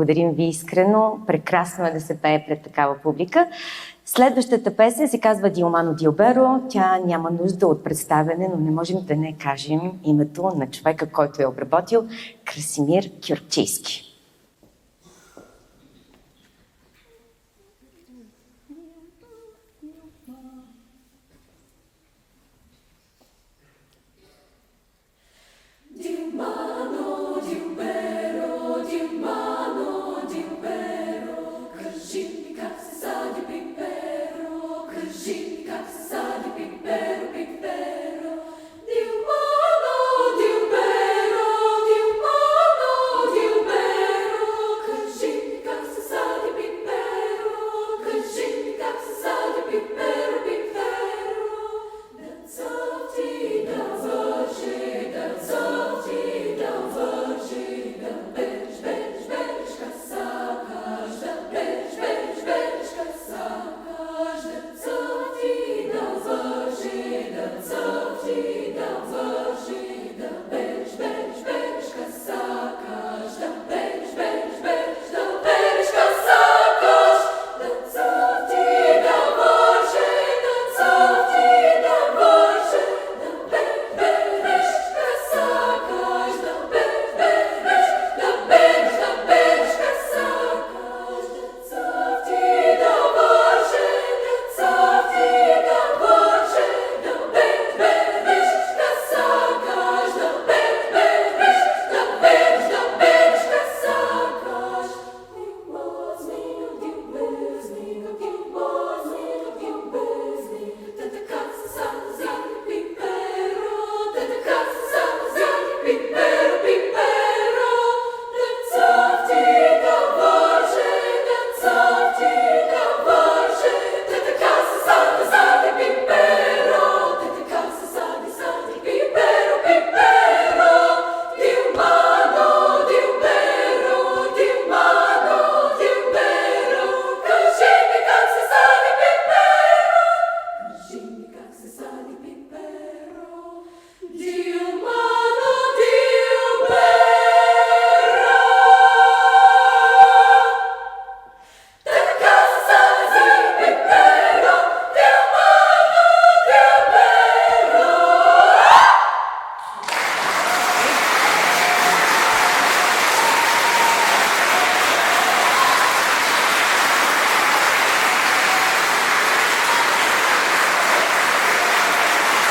Благодарим ви искрено. Прекрасно е да се пее пред такава публика. Следващата песен се казва Диомано Диоберо. Тя няма нужда от представяне, но не можем да не кажем името на човека, който е обработил, Красимир Кюрчийски.